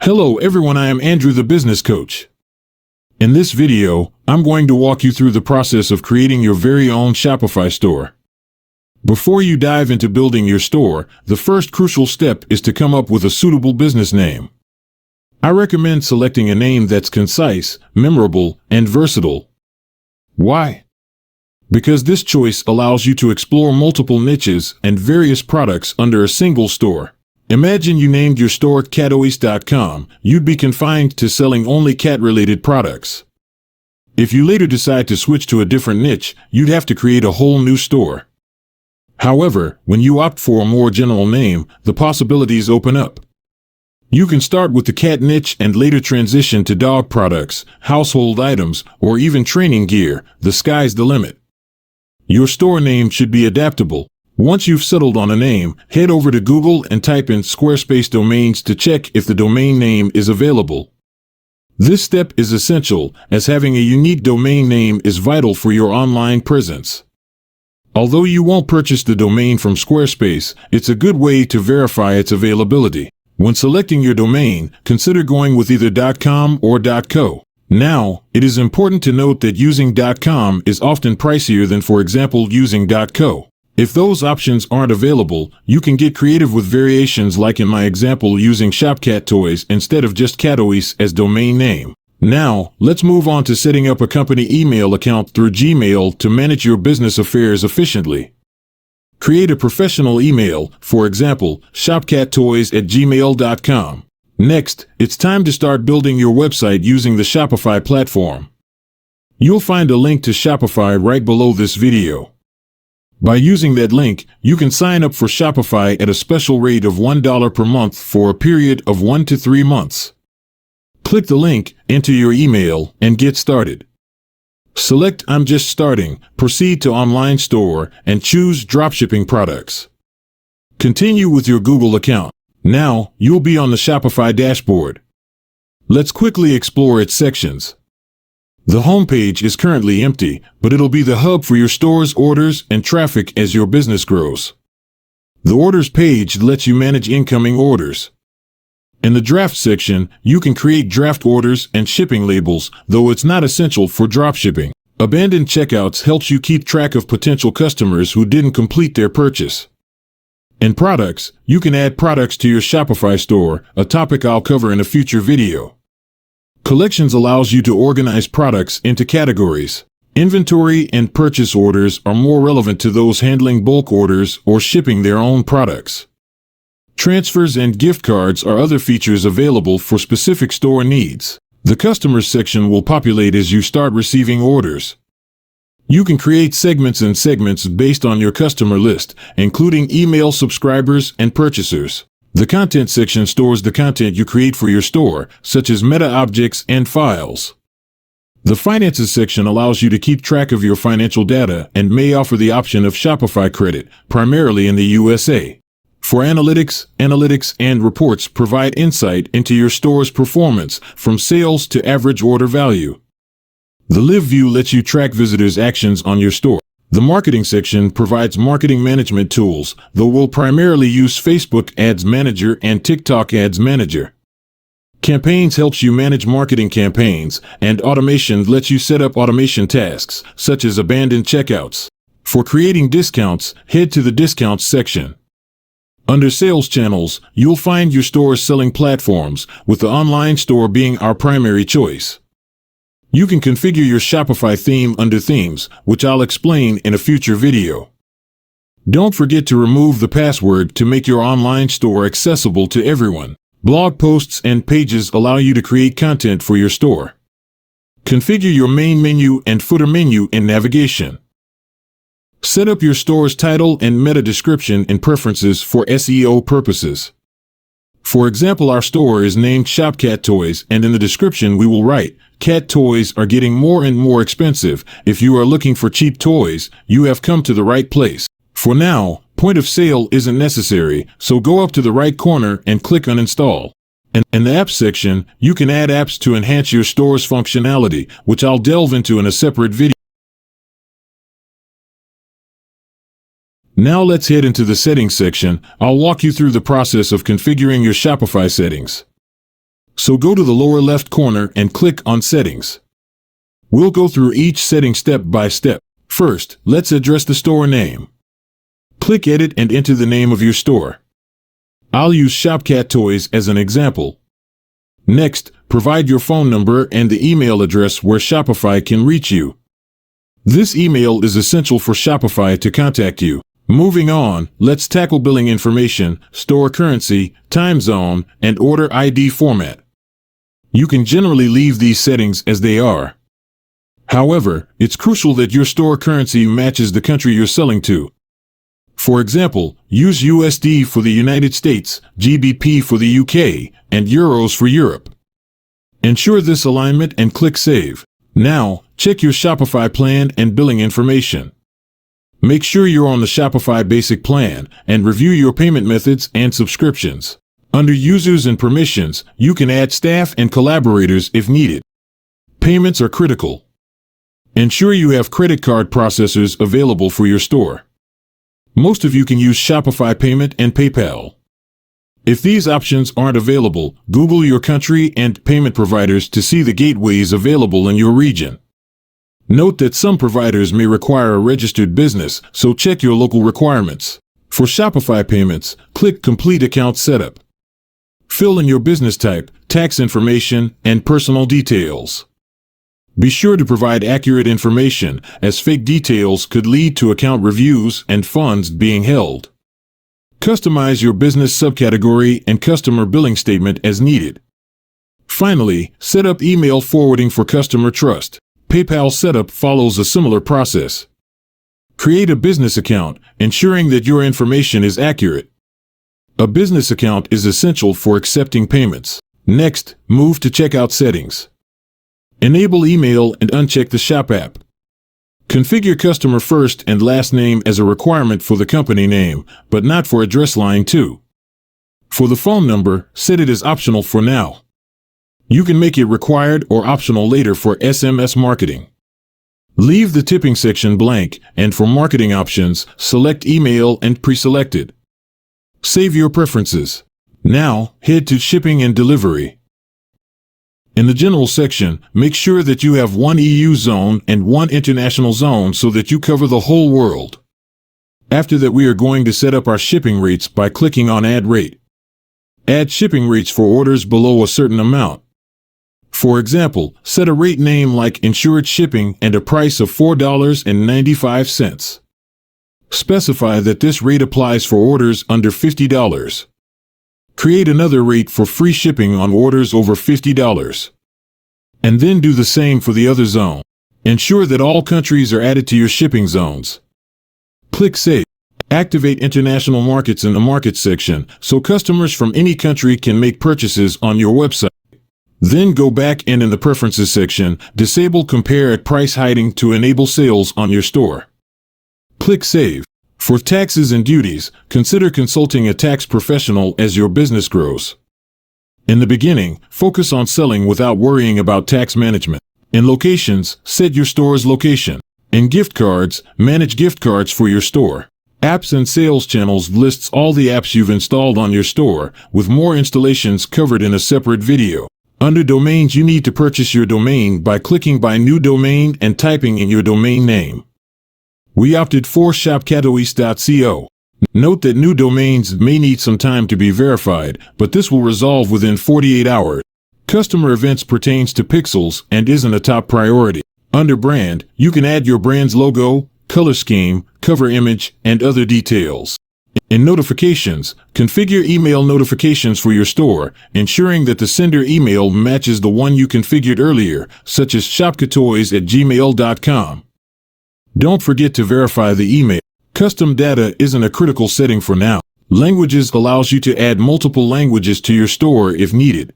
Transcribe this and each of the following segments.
Hello everyone, I am Andrew the Business Coach. In this video, I'm going to walk you through the process of creating your very own Shopify store. Before you dive into building your store, the first crucial step is to come up with a suitable business name. I recommend selecting a name that's concise, memorable, and versatile. Why? Because this choice allows you to explore multiple niches and various products under a single store. Imagine you named your store catoys.com, you'd be confined to selling only cat-related products. If you later decide to switch to a different niche, you'd have to create a whole new store. However, when you opt for a more general name, the possibilities open up. You can start with the cat niche and later transition to dog products, household items, or even training gear. The sky's the limit. Your store name should be adaptable. Once you've settled on a name, head over to Google and type in Squarespace domains to check if the domain name is available. This step is essential, as having a unique domain name is vital for your online presence. Although you won't purchase the domain from Squarespace, it's a good way to verify its availability. When selecting your domain, consider going with either .com or .co. Now, it is important to note that using .com is often pricier than, for example, using .co. If those options aren't available, you can get creative with variations, like in my example using Shopcat Toys instead of just Catoys as domain name. Now, let's move on to setting up a company email account through Gmail to manage your business affairs efficiently. Create a professional email, for example, shopcattoys@gmail.com. Next, it's time to start building your website using the Shopify platform. You'll find a link to Shopify right below this video. By using that link, you can sign up for Shopify at a special rate of $1 per month for a period of 1 to 3 months. Click the link, enter your email, and get started. Select I'm just starting, proceed to online store, and choose dropshipping products. Continue with your Google account. Now, you'll be on the Shopify dashboard. Let's quickly explore its sections. The homepage is currently empty, but it'll be the hub for your store's orders and traffic as your business grows. The orders page lets you manage incoming orders. In the draft section, you can create draft orders and shipping labels, though it's not essential for dropshipping. Abandoned checkouts helps you keep track of potential customers who didn't complete their purchase. In products, you can add products to your Shopify store, a topic I'll cover in a future video. Collections allows you to organize products into categories. Inventory and purchase orders are more relevant to those handling bulk orders or shipping their own products. Transfers and gift cards are other features available for specific store needs. The customers section will populate as you start receiving orders. You can create segments and segments based on your customer list, including email subscribers and purchasers. The content section stores the content you create for your store, such as meta objects and files. The finances section allows you to keep track of your financial data and may offer the option of Shopify credit, primarily in the USA. For analytics and reports provide insight into your store's performance, from sales to average order value. The Live view lets you track visitors' actions on your store. The marketing section provides marketing management tools, though we'll primarily use Facebook Ads Manager and TikTok Ads Manager. Campaigns helps you manage marketing campaigns, and automation lets you set up automation tasks, such as abandoned checkouts. For creating discounts, head to the Discounts section. Under Sales Channels, you'll find your store's selling platforms, with the online store being our primary choice. You can configure your Shopify theme under Themes, which I'll explain in a future video. Don't forget to remove the password to make your online store accessible to everyone. Blog posts and pages allow you to create content for your store. Configure your main menu and footer menu in navigation. Set up your store's title and meta description in preferences for SEO purposes. For example, our store is named Shopcat Toys, and in the description we will write, "Cat toys are getting more and more expensive. If you are looking for cheap toys, you have come to the right place." For now, point of sale isn't necessary, so go up to the right corner and click Uninstall. And in the Apps section, you can add apps to enhance your store's functionality, which I'll delve into in a separate video. Now let's head into the Settings section. I'll walk you through the process of configuring your Shopify settings. So go to the lower left corner and click on Settings. We'll go through each setting step by step. First, let's address the store name. Click Edit and enter the name of your store. I'll use Shopcat Toys as an example. Next, provide your phone number and the email address where Shopify can reach you. This email is essential for Shopify to contact you. Moving on, let's tackle billing information, store currency, time zone, and order ID format. You can generally leave these settings as they are. However, it's crucial that your store currency matches the country you're selling to. For example, use USD for the United States, GBP for the UK, and Euros for Europe. Ensure this alignment and click Save. Now, check your Shopify plan and billing information. Make sure you're on the Shopify Basic plan and review your payment methods and subscriptions. Under Users and Permissions, you can add staff and collaborators if needed. Payments are critical. Ensure you have credit card processors available for your store. Most of you can use Shopify Payment and PayPal. If these options aren't available, Google your country and payment providers to see the gateways available in your region. Note that some providers may require a registered business, so check your local requirements. For Shopify payments, click Complete Account Setup. Fill in your business type, tax information, and personal details. Be sure to provide accurate information, as fake details could lead to account reviews and funds being held. Customize your business subcategory and customer billing statement as needed. Finally, set up email forwarding for customer trust. PayPal setup follows a similar process. Create a business account, ensuring that your information is accurate. A business account is essential for accepting payments. Next, move to Checkout Settings. Enable email and uncheck the Shop app. Configure customer first and last name as a requirement for the company name, but not for address line 2. For the phone number, set it as optional for now. You can make it required or optional later for SMS marketing. Leave the tipping section blank, and for marketing options, select email and pre-selected. Save your preferences. Now, head to Shipping and Delivery. In the General section, make sure that you have one EU zone and one international zone so that you cover the whole world. After that, we are going to set up our shipping rates by clicking on Add Rate. Add shipping rates for orders below a certain amount. For example, set a rate name like Insured Shipping and a price of $4.95. Specify that this rate applies for orders under $50. Create another rate for free shipping on orders over $50. And then do the same for the other zone. Ensure that all countries are added to your shipping zones. Click Save. Activate international markets in the Markets section so customers from any country can make purchases on your website. Then go back and in the Preferences section, disable Compare at Price Hiding to enable sales on your store. Click Save. For taxes and duties, consider consulting a tax professional as your business grows. In the beginning, focus on selling without worrying about tax management. In locations, set your store's location. In gift cards, manage gift cards for your store. Apps and Sales Channels lists all the apps you've installed on your store, with more installations covered in a separate video. Under Domains, you need to purchase your domain by clicking Buy New Domain and typing in your domain name. We opted for shopcatois.co. Note that new domains may need some time to be verified, but this will resolve within 48 hours. Customer events pertains to pixels and isn't a top priority. Under Brand, you can add your brand's logo, color scheme, cover image, and other details. In Notifications, configure email notifications for your store, ensuring that the sender email matches the one you configured earlier, such as shopcatois@gmail.com. Don't forget to verify the email. Custom data isn't a critical setting for now. Languages allows you to add multiple languages to your store if needed.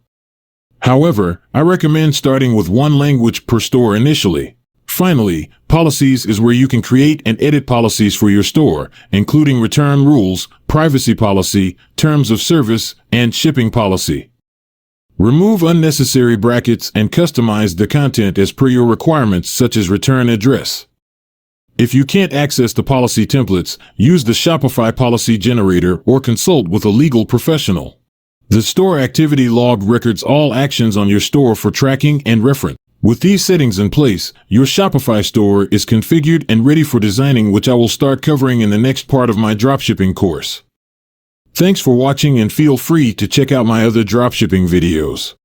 However, I recommend starting with one language per store initially. Finally, Policies is where you can create and edit policies for your store, including return rules, privacy policy, terms of service, and shipping policy. Remove unnecessary brackets and customize the content as per your requirements, such as return address. If you can't access the policy templates, use the Shopify Policy Generator or consult with a legal professional. The store activity log records all actions on your store for tracking and reference. With these settings in place, your Shopify store is configured and ready for designing, which I will start covering in the next part of my dropshipping course. Thanks for watching, and feel free to check out my other dropshipping videos.